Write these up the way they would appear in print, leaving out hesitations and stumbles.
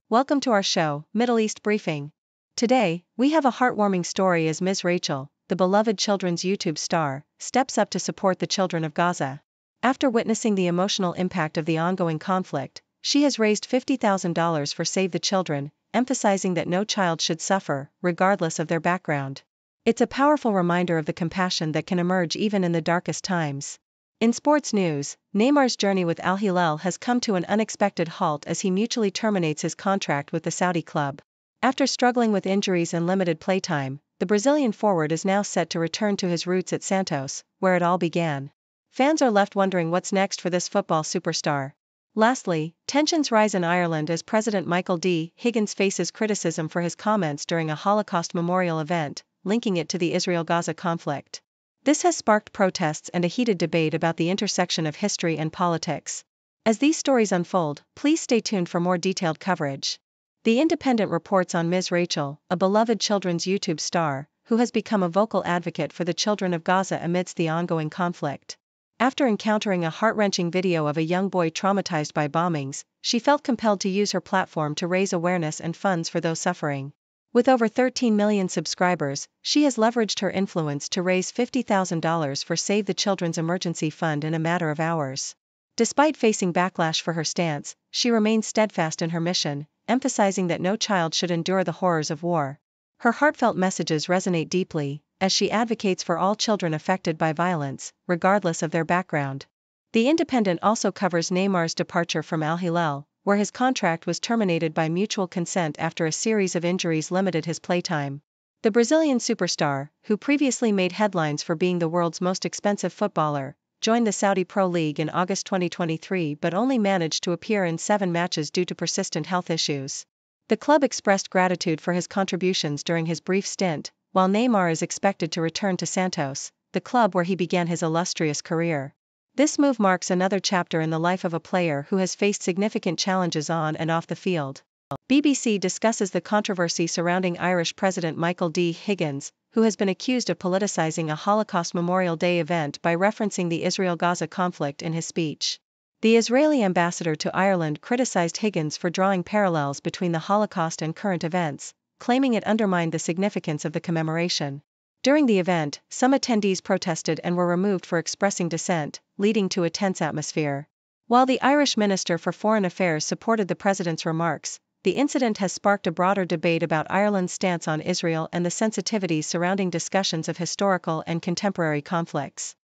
Welcome to our show, Middle East Briefing. Today, we have a heartwarming story as Ms. Rachel, the beloved children's YouTube star, steps up to support the children of Gaza. After witnessing the emotional impact of the ongoing conflict, she has raised $50,000 for Save the Children, emphasizing that no child should suffer, regardless of their background. It's a powerful reminder of the compassion that can emerge even in the darkest times. In sports news, Neymar's journey with Al-Hilal has come to an unexpected halt as he mutually terminates his contract with the Saudi club. After struggling with injuries and limited playtime, the Brazilian forward is now set to return to his roots at Santos, where it all began. Fans are left wondering what's next for this football superstar. Lastly, tensions rise in Ireland as President Michael D. Higgins faces criticism for his comments during a Holocaust Memorial event, linking it to the Israel-Gaza conflict. This has sparked protests and a heated debate about the intersection of history and politics. As these stories unfold, please stay tuned for more detailed coverage. The Independent reports on Ms. Rachel, a beloved children's YouTube star, who has become a vocal advocate for the children of Gaza amidst the ongoing conflict. After encountering a heart-wrenching video of a young boy traumatized by bombings, she felt compelled to use her platform to raise awareness and funds for those suffering. With over 13 million subscribers, she has leveraged her influence to raise $50,000 for Save the Children's emergency fund in a matter of hours. Despite facing backlash for her stance, she remains steadfast in her mission, emphasizing that no child should endure the horrors of war. Her heartfelt messages resonate deeply, as she advocates for all children affected by violence, regardless of their background. The Independent also covers Neymar's departure from Al-Hilal, where his contract was terminated by mutual consent after a series of injuries limited his playtime. The Brazilian superstar, who previously made headlines for being the world's most expensive footballer, joined the Saudi Pro League in August 2023 but only managed to appear in 7 matches due to persistent health issues. The club expressed gratitude for his contributions during his brief stint, while Neymar is expected to return to Santos, the club where he began his illustrious career. This move marks another chapter in the life of a player who has faced significant challenges on and off the field. BBC discusses the controversy surrounding Irish President Michael D. Higgins, who has been accused of politicizing a Holocaust Memorial Day event by referencing the Israel-Gaza conflict in his speech. The Israeli ambassador to Ireland criticized Higgins for drawing parallels between the Holocaust and current events, claiming it undermined the significance of the commemoration. During the event, some attendees protested and were removed for expressing dissent, leading to a tense atmosphere. While the Irish Minister for Foreign Affairs supported the president's remarks, the incident has sparked a broader debate about Ireland's stance on Israel and the sensitivities surrounding discussions of historical and contemporary conflicts.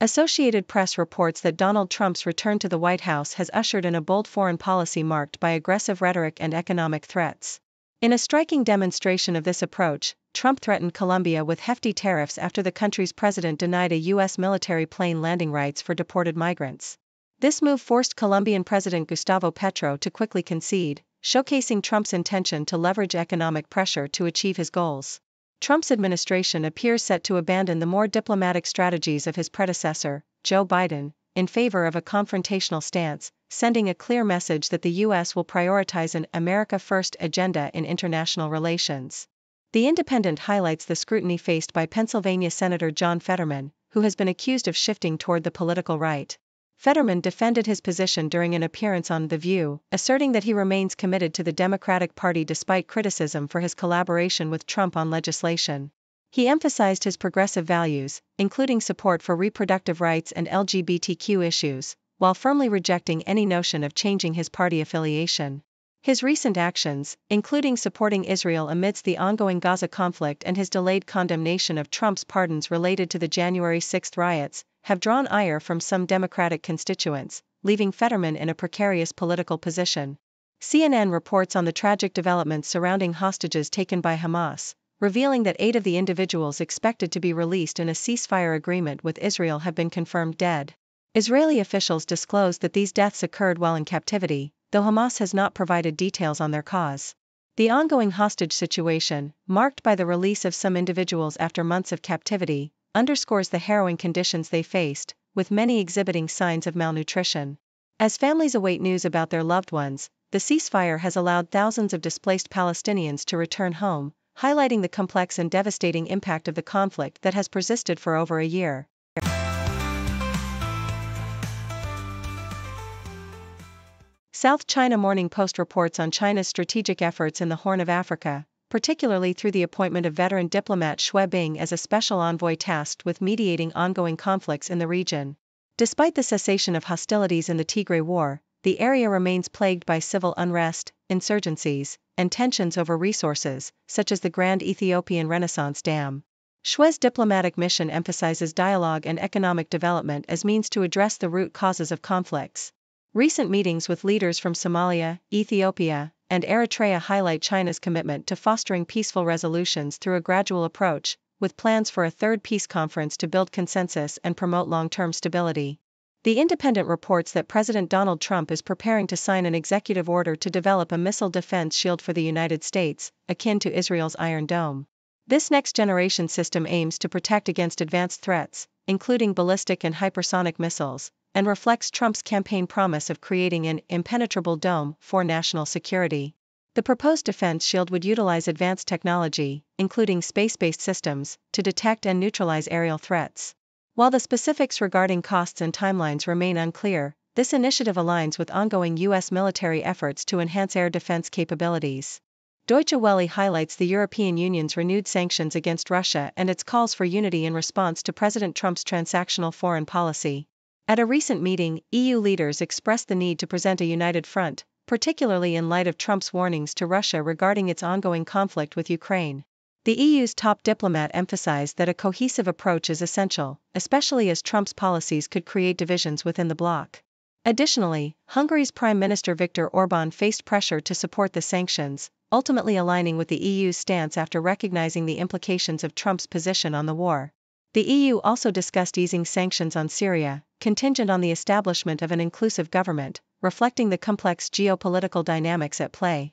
Associated Press reports that Donald Trump's return to the White House has ushered in a bold foreign policy marked by aggressive rhetoric and economic threats. In a striking demonstration of this approach, Trump threatened Colombia with hefty tariffs after the country's president denied a U.S. military plane landing rights for deported migrants. This move forced Colombian President Gustavo Petro to quickly concede, showcasing Trump's intention to leverage economic pressure to achieve his goals. Trump's administration appears set to abandon the more diplomatic strategies of his predecessor, Joe Biden, in favor of a confrontational stance, sending a clear message that the U.S. will prioritize an America First agenda in international relations. The Independent highlights the scrutiny faced by Pennsylvania Senator John Fetterman, who has been accused of shifting toward the political right. Fetterman defended his position during an appearance on The View, asserting that he remains committed to the Democratic Party despite criticism for his collaboration with Trump on legislation. He emphasized his progressive values, including support for reproductive rights and LGBTQ issues, while firmly rejecting any notion of changing his party affiliation. His recent actions, including supporting Israel amidst the ongoing Gaza conflict and his delayed condemnation of Trump's pardons related to the January 6 riots, have drawn ire from some Democratic constituents, leaving Fetterman in a precarious political position. CNN reports on the tragic developments surrounding hostages taken by Hamas, revealing that 8 of the individuals expected to be released in a ceasefire agreement with Israel have been confirmed dead. Israeli officials disclosed that these deaths occurred while in captivity, though Hamas has not provided details on their cause. The ongoing hostage situation, marked by the release of some individuals after months of captivity, underscores the harrowing conditions they faced, with many exhibiting signs of malnutrition. As families await news about their loved ones, the ceasefire has allowed thousands of displaced Palestinians to return home, highlighting the complex and devastating impact of the conflict that has persisted for over a year. South China Morning Post reports on China's strategic efforts in the Horn of Africa, particularly through the appointment of veteran diplomat Xue Bing as a special envoy tasked with mediating ongoing conflicts in the region. Despite the cessation of hostilities in the Tigray War, the area remains plagued by civil unrest, insurgencies, and tensions over resources, such as the Grand Ethiopian Renaissance Dam. Xue's diplomatic mission emphasizes dialogue and economic development as means to address the root causes of conflicts. Recent meetings with leaders from Somalia, Ethiopia, and Eritrea highlight China's commitment to fostering peaceful resolutions through a gradual approach, with plans for a third peace conference to build consensus and promote long-term stability. The Independent reports that President Donald Trump is preparing to sign an executive order to develop a missile defense shield for the United States, akin to Israel's Iron Dome. This next-generation system aims to protect against advanced threats, including ballistic and hypersonic missiles, and reflects Trump's campaign promise of creating an impenetrable dome for national security. The proposed defense shield would utilize advanced technology, including space-based systems, to detect and neutralize aerial threats. While the specifics regarding costs and timelines remain unclear, this initiative aligns with ongoing U.S. military efforts to enhance air defense capabilities. Deutsche Welle highlights the European Union's renewed sanctions against Russia and its calls for unity in response to President Trump's transactional foreign policy. At a recent meeting, EU leaders expressed the need to present a united front, particularly in light of Trump's warnings to Russia regarding its ongoing conflict with Ukraine. The EU's top diplomat emphasized that a cohesive approach is essential, especially as Trump's policies could create divisions within the bloc. Additionally, Hungary's Prime Minister Viktor Orbán faced pressure to support the sanctions, ultimately aligning with the EU's stance after recognizing the implications of Trump's position on the war. The EU also discussed easing sanctions on Syria, contingent on the establishment of an inclusive government, reflecting the complex geopolitical dynamics at play.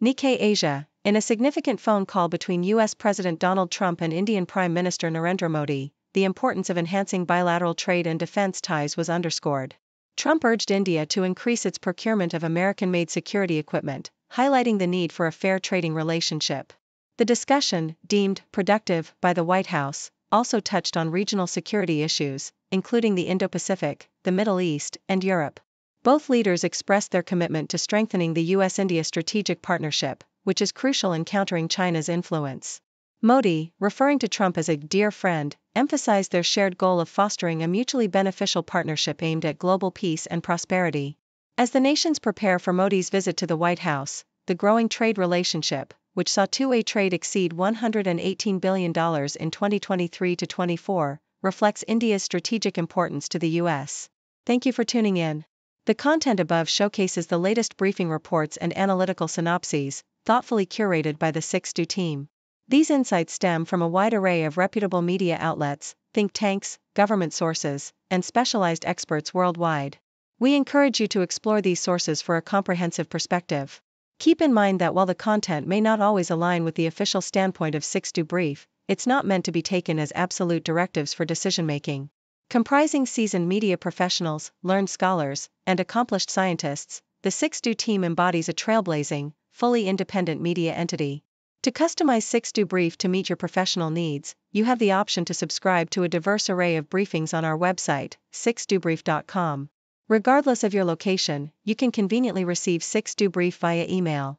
Nikkei Asia. In a significant phone call between U.S. President Donald Trump and Indian Prime Minister Narendra Modi, the importance of enhancing bilateral trade and defense ties was underscored. Trump urged India to increase its procurement of American-made security equipment, highlighting the need for a fair trading relationship. The discussion, deemed productive by the White House, also touched on regional security issues, including the Indo-Pacific, the Middle East, and Europe. Both leaders expressed their commitment to strengthening the U.S.-India strategic partnership, which is crucial in countering China's influence. Modi, referring to Trump as a dear friend, emphasized their shared goal of fostering a mutually beneficial partnership aimed at global peace and prosperity. As the nations prepare for Modi's visit to the White House, the growing trade relationship, which saw two-way trade exceed $118 billion in 2023-24, reflects India's strategic importance to the U.S. Thank you for tuning in. The content above showcases the latest briefing reports and analytical synopses, thoughtfully curated by the 6Do team. These insights stem from a wide array of reputable media outlets, think tanks, government sources, and specialized experts worldwide. We encourage you to explore these sources for a comprehensive perspective. Keep in mind that while the content may not always align with the official standpoint of 6Do Brief, it's not meant to be taken as absolute directives for decision-making. Comprising seasoned media professionals, learned scholars, and accomplished scientists, the 6Do team embodies a trailblazing, fully independent media entity. To customize 6Do Brief to meet your professional needs, you have the option to subscribe to a diverse array of briefings on our website, 6dobrief.com. Regardless of your location, you can conveniently receive 6Do Brief via email.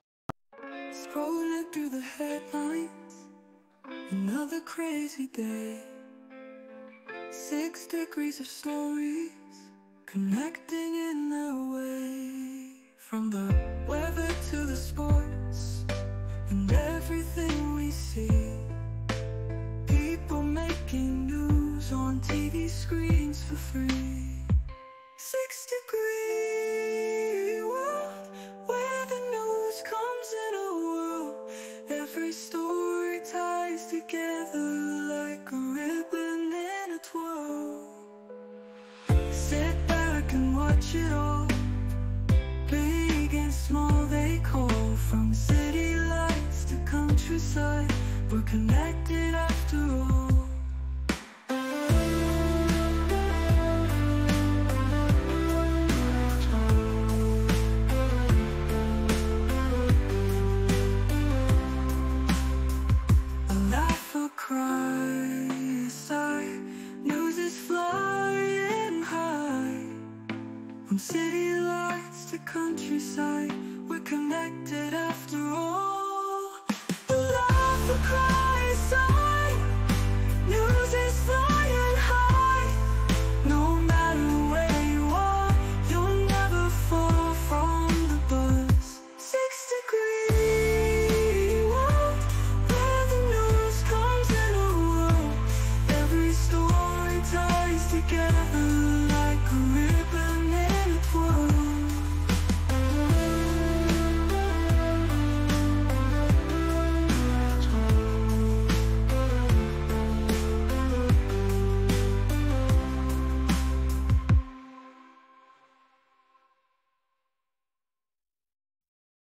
Scrolling through the headlines, another crazy day. 6 degrees of stories, connecting in their way. From the weather to the sports, and everything we see. People making news on TV screens for free. 6 degree world, where the news comes in a whirl. Every story ties together like a ribbon in a twirl. Sit back and watch it all, big and small they call. From city lights to countryside, we're connected after all. A laugh, a cry, a sigh, news is flying. cry.